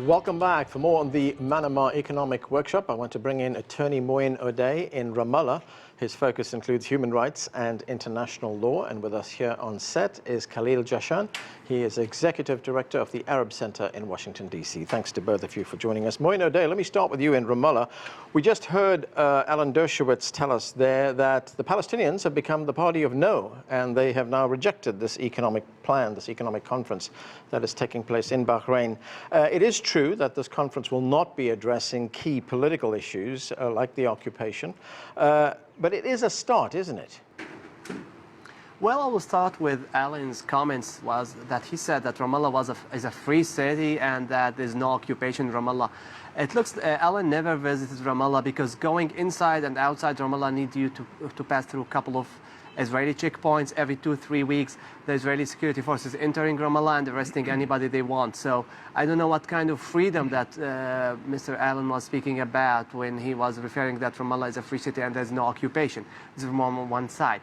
Welcome back. For more on the Manama Economic Workshop, I want to bring in attorney Moien Odeh in Ramallah. His focus includes human rights and international law. And with us here on set is Khalil Jahshan. He is Executive Director of the Arab Center in Washington, D.C. Thanks to both of you for joining us. Moien Odeh, let me start with you in Ramallah. We just heard Alan Dershowitz tell us there that the Palestinians have become the party of no, and they have now rejected this economic plan, this economic conference that is taking place in Bahrain. It is true that this conference will not be addressing key political issues like the occupation, but it is a start, isn't it? Well, I will start with Alan's comments was that he said that Ramallah is a free city and that there's no occupation in Ramallah. It looks Alan never visited Ramallah because going inside and outside Ramallah need you to pass through a couple of Israeli checkpoints every 2-3 weeks. The Israeli security forces entering Ramallah and arresting anybody they want. So I don't know what kind of freedom that Mr. Allen was speaking about when he was referring that Ramallah is a free city and there's no occupation. This is from one side.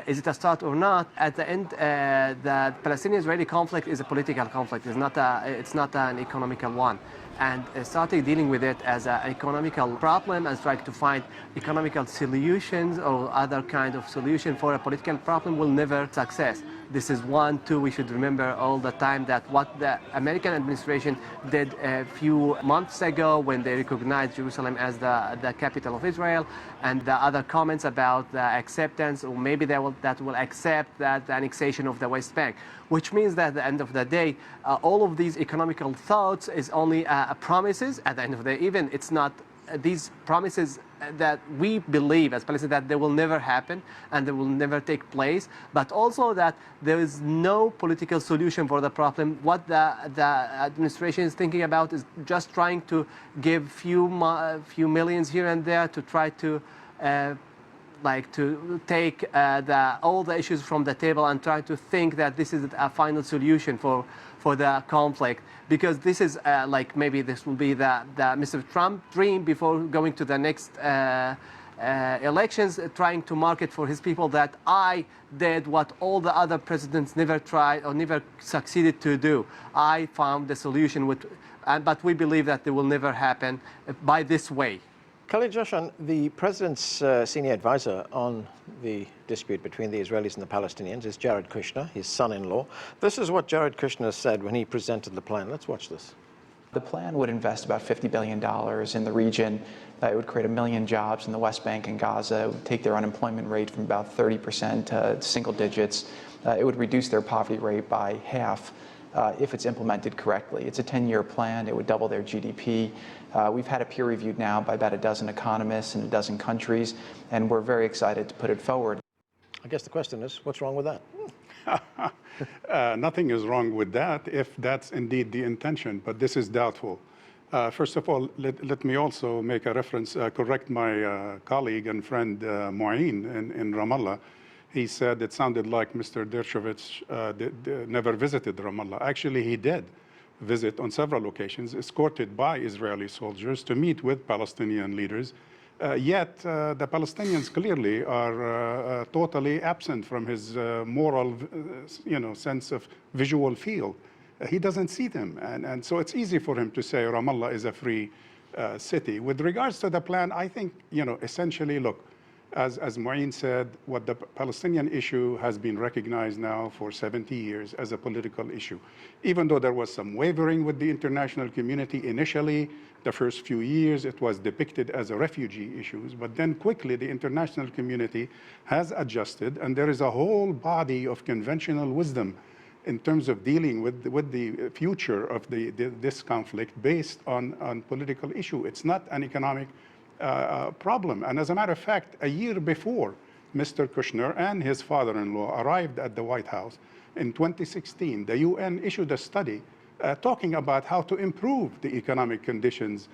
Is it a start or not? At the end, the Palestinian-Israeli conflict is a political conflict. It's not an economical one. And starting dealing with it as an economical problem and trying to find economical solutions or other kind of solution for a political problem will never success. This is one. Two, we should remember all the time that what the American administration did a few months ago when they recognized Jerusalem as the capital of Israel, and the other comments about the acceptance, or maybe that will accept that the annexation of the West Bank, which means that at the end of the day, all of these economical thoughts is only promises. At the end of the day, even it's not these promises that we believe as Palestinians that they will never happen and they will never take place, but also that there is no political solution for the problem. What the administration is thinking about is just trying to give few millions here and there to try to to take all the issues from the table and try to think that this is a final solution for the conflict, because this is maybe this will be the Mr. Trump dream before going to the next elections, trying to market for his people that I did what all the other presidents never tried or never succeeded to do. I found the solution, but we believe that it will never happen by this way. Khalil Jahshan, the president's senior advisor on the dispute between the Israelis and the Palestinians is Jared Kushner, his son-in-law. This is what Jared Kushner said when he presented the plan. Let's watch this. The plan would invest about $50 billion in the region. It would create 1 million jobs in the West Bank and Gaza. It would take their unemployment rate from about 30% to single digits. It would reduce their poverty rate by half. If it's implemented correctly. It's a 10-year plan. It would double their GDP. We've had it peer reviewed now by about a dozen economists in a dozen countries, and we're very excited to put it forward. I guess the question is, what's wrong with that? Nothing is wrong with that if that's indeed the intention, but this is doubtful. First of all, let me also make a reference, correct my colleague and friend Moien in Ramallah. He said it sounded like Mr. Dershowitz never visited Ramallah. Actually, he did visit on several occasions, escorted by Israeli soldiers to meet with Palestinian leaders. Yet the Palestinians clearly are totally absent from his moral, sense of visual field. He doesn't see them, and so it's easy for him to say Ramallah is a free city. With regards to the plan, I think essentially, look. As Moien said, what the Palestinian issue has been recognized now for 70 years as a political issue. Even though there was some wavering with the international community initially, the first few years it was depicted as a refugee issue, but then quickly the international community has adjusted, and there is a whole body of conventional wisdom in terms of dealing with the future of this conflict based on political issue. It's not an economic problem. And as a matter of fact, a year before Mr. Kushner and his father-in-law arrived at the White House in 2016, the UN issued a study talking about how to improve the economic conditions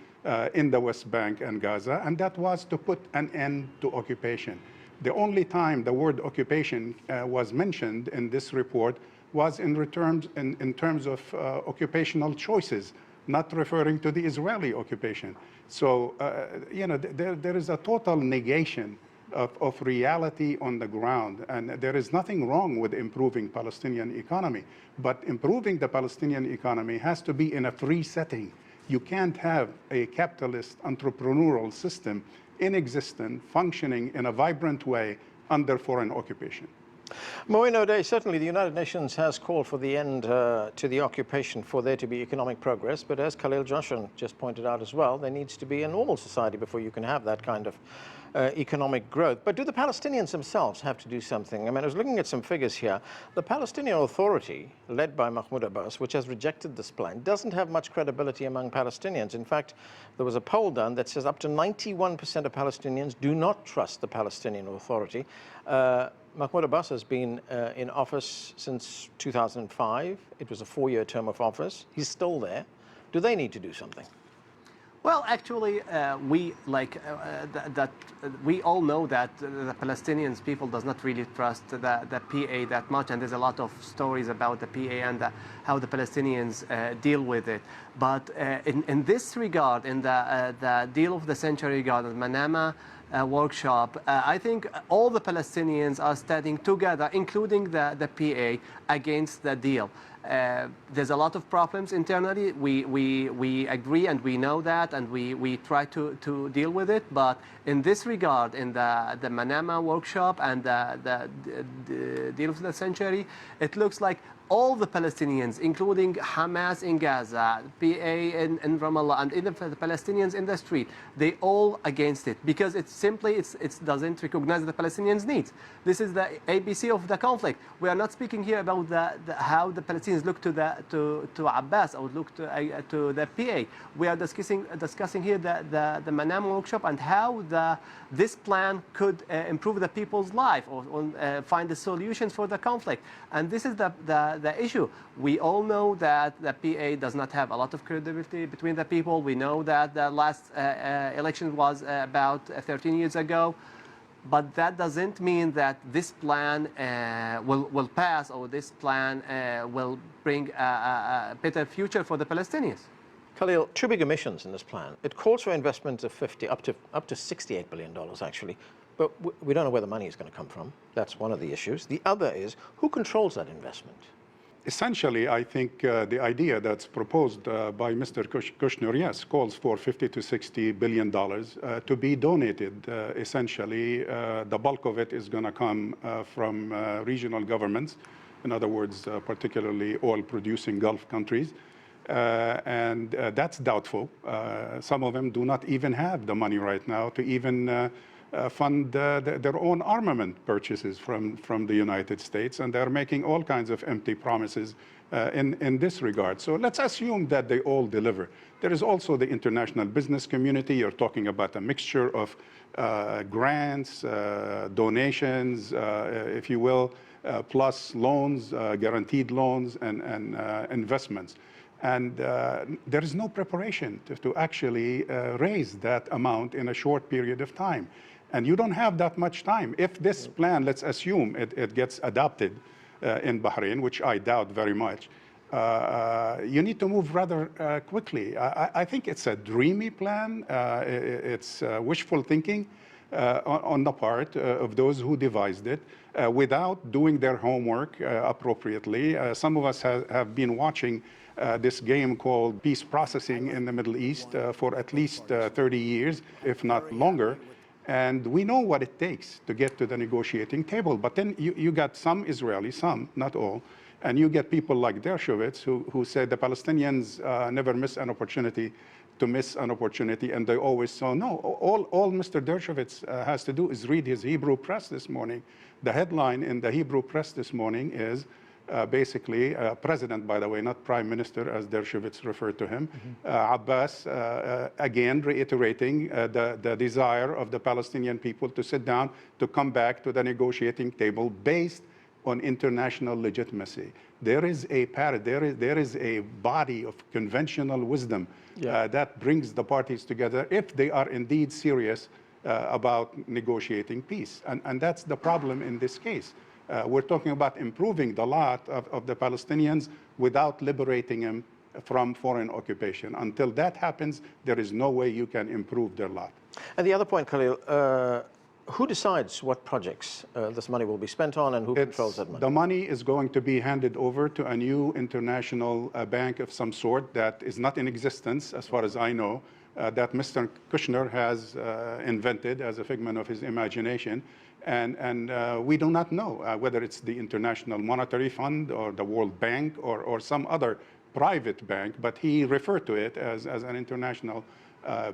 in the West Bank and Gaza, and that was to put an end to occupation. The only time the word occupation was mentioned in this report was in terms of occupational choices, not referring to the Israeli occupation. So, there is a total negation of reality on the ground, and there is nothing wrong with improving Palestinian economy, but improving the Palestinian economy has to be in a free setting. You can't have a capitalist entrepreneurial system in existence, functioning in a vibrant way under foreign occupation. Moien Odeh, certainly the United Nations has called for the end to the occupation for there to be economic progress, but as Khalil Jahshan just pointed out as well, there needs to be a normal society before you can have that kind of economic growth. But do the Palestinians themselves have to do something? I mean, I was looking at some figures here. The Palestinian Authority, led by Mahmoud Abbas, which has rejected this plan, doesn't have much credibility among Palestinians. In fact, there was a poll done that says up to 91% of Palestinians do not trust the Palestinian Authority. Mahmoud Abbas has been in office since 2005. It was a 4-year term of office. He's still there. Do they need to do something? Well, actually, we all know that the Palestinians people does not really trust the PA that much, and there's a lot of stories about the PA and how the Palestinians deal with it. But in this regard, in the deal of the century regard, the Manama workshop, I think all the Palestinians are standing together, including the PA, against the deal. There's a lot of problems internally. We agree and we know that, and we try to deal with it. But in this regard, in the Manama workshop and the deal of the century, it looks like all the Palestinians, including Hamas in Gaza, PA in Ramallah, and even the Palestinians in the street, they all against it because it doesn't recognize the Palestinians' needs. This is the ABC of the conflict. We are not speaking here about how the Palestinians look to Abbas or look to the PA. We are discussing here the Manama workshop and how this plan could improve the people's life or find the solutions for the conflict. And this is the issue. We all know that the PA does not have a lot of credibility between the people. We know that the last election was about 13 years ago. But that doesn't mean that this plan will pass or this plan will bring a better future for the Palestinians. Khalil, two big emissions in this plan. It calls for investments of up to $68 billion, actually. But we don't know where the money is going to come from. That's one of the issues. The other is, who controls that investment? Essentially, I think the idea that's proposed by Mr. Kushner, yes, calls for $50 to $60 billion to be donated. Essentially, the bulk of it is going to come from regional governments, in other words, particularly oil-producing Gulf countries. And that's doubtful. Some of them do not even have the money right now to even fund their own armament purchases from the United States, and they're making all kinds of empty promises in this regard. So let's assume that they all deliver. There is also the international business community. You're talking about a mixture of grants, donations, if you will, plus loans, guaranteed loans, and investments. And there is no preparation to actually raise that amount in a short period of time. And you don't have that much time. If this plan, let's assume it gets adopted in Bahrain, which I doubt very much, you need to move rather quickly. I think it's a dreamy plan. It's wishful thinking on the part of those who devised it without doing their homework appropriately. Some of us have been watching this game called peace processing in the Middle East for at least 30 years, if not longer. And we know what it takes to get to the negotiating table. But then you got some Israelis, some, not all, and you get people like Dershowitz who said the Palestinians never miss an opportunity to miss an opportunity, and they always saw no. All Mr. Dershowitz has to do is read his Hebrew press this morning. The headline in the Hebrew press this morning is basically, President, by the way, not Prime Minister, as Dershowitz referred to him, Abbas, again reiterating the desire of the Palestinian people to sit down, to come back to the negotiating table based on international legitimacy. There is a body of conventional wisdom that brings the parties together if they are indeed serious about negotiating peace. And that's the problem in this case. We're talking about improving the lot of the Palestinians without liberating them from foreign occupation. Until that happens, there is no way you can improve their lot. And the other point, Khalil, Who decides what projects this money will be spent on, and who controls that money? The money is going to be handed over to a new international bank of some sort that is not in existence, as far as I know, that Mr. Kushner has invented as a figment of his imagination. And we do not know whether it's the International Monetary Fund or the World Bank or some other private bank, but he referred to it as an international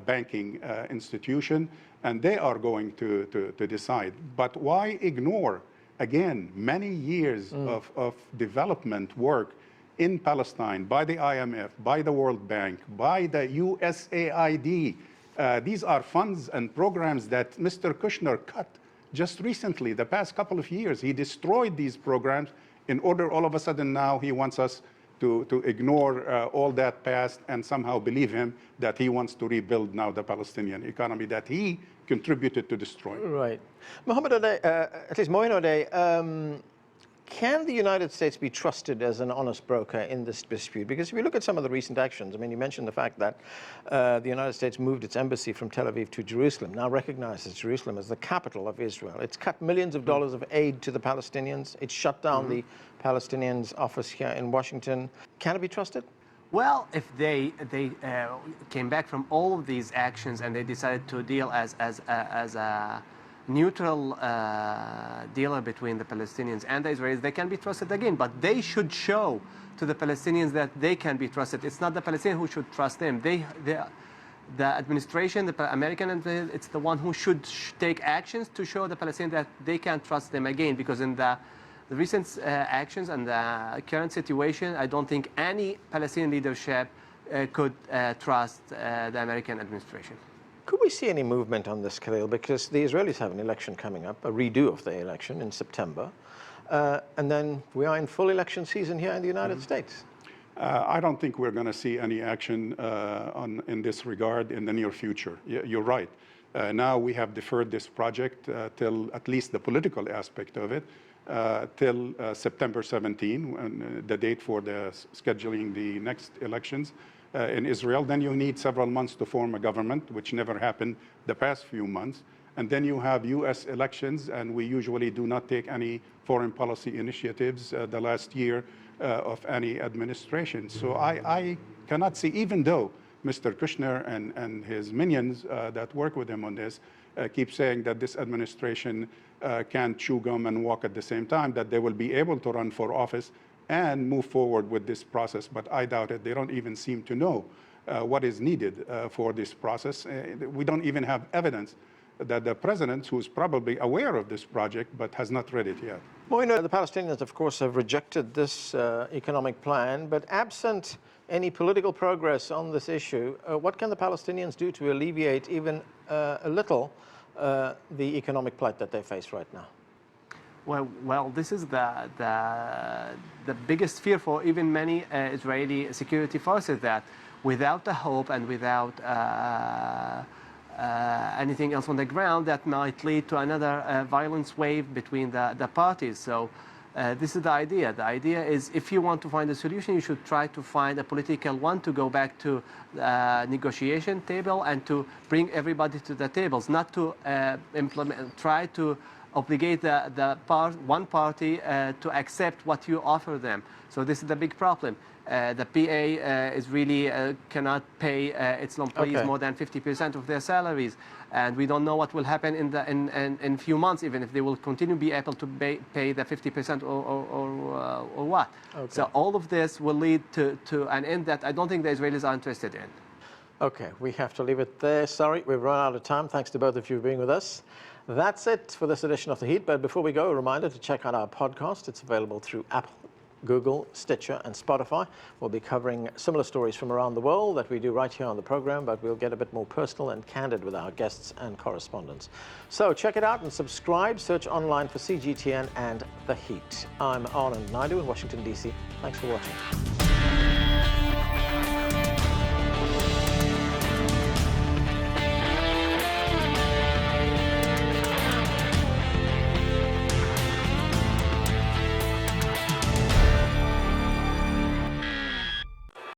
banking institution, and they are going to decide. But why ignore, again, many years of development work in Palestine by the IMF, by the World Bank, by the USAID? These are funds and programs that Mr. Kushner cut just recently, the past couple of years. He destroyed these programs in order all of a sudden now he wants us to ignore all that past and somehow believe him that he wants to rebuild now the Palestinian economy that he contributed to destroy. Right. Mohammed Odeh, at least Moien Odeh, can the United States be trusted as an honest broker in this dispute? Because if you look at some of the recent actions, I mean, you mentioned the fact that the United States moved its embassy from Tel Aviv to Jerusalem, now recognizes Jerusalem as the capital of Israel. It's cut millions of dollars of aid to the Palestinians. It's shut down the Palestinians' office here in Washington. Can it be trusted? Well, if they came back from all of these actions and they decided to deal as a neutral dealer between the Palestinians and the Israelis, they can be trusted again. But they should show to the Palestinians that they can be trusted. It's not the Palestinians who should trust them. The administration, the American, it's the one who should take actions to show the Palestinians that they can trust them again. Because in the recent actions and the current situation, I don't think any Palestinian leadership could trust the American administration. Could we see any movement on this, Khalil? Because the Israelis have an election coming up, a redo of the election in September. And then we are in full election season here in the United States. I don't think we're going to see any action in this regard in the near future. You're right. Now we have deferred this project till at least the political aspect of it, till September 17, the date for the scheduling the next elections in Israel. Then you need several months to form a government, which never happened the past few months. And then you have U.S. elections, and we usually do not take any foreign policy initiatives the last year of any administration. So I cannot see, even though Mr. Kushner and his minions that work with him on this keep saying that this administration can chew gum and walk at the same time, that they will be able to run for office and move forward with this process. But I doubt it. They don't even seem to know what is needed for this process. We don't even have evidence that the president, who's probably aware of this project but has not read it yet. Well, you know, the Palestinians, of course, have rejected this economic plan, but absent any political progress on this issue, what can the Palestinians do to alleviate even a little the economic plight that they face right now? Well, this is the biggest fear for even many Israeli security forces, that without the hope and without anything else on the ground, that might lead to another violence wave between the parties. So this is the idea. The idea is, if you want to find a solution, you should try to find a political one to go back to the negotiation table and to bring everybody to the tables, not to try to obligate one party to accept what you offer them. So this is the big problem. The PA is really cannot pay its employees more than 50% of their salaries, and we don't know what will happen in few months, even if they will continue to be able to pay the 50% or what. So all of this will lead to an end that I don't think the Israelis are interested in. Okay, we have to leave it there. Sorry, we've run out of time. Thanks to both of you for being with us. That's it for this edition of The Heat. But before we go, a reminder to check out our podcast. It's available through Apple, Google, Stitcher, and Spotify. We'll be covering similar stories from around the world that we do right here on the program, but we'll get a bit more personal and candid with our guests and correspondents. So check it out and subscribe. Search online for CGTN and The Heat. I'm Anand Naidu in Washington, D.C. Thanks for watching.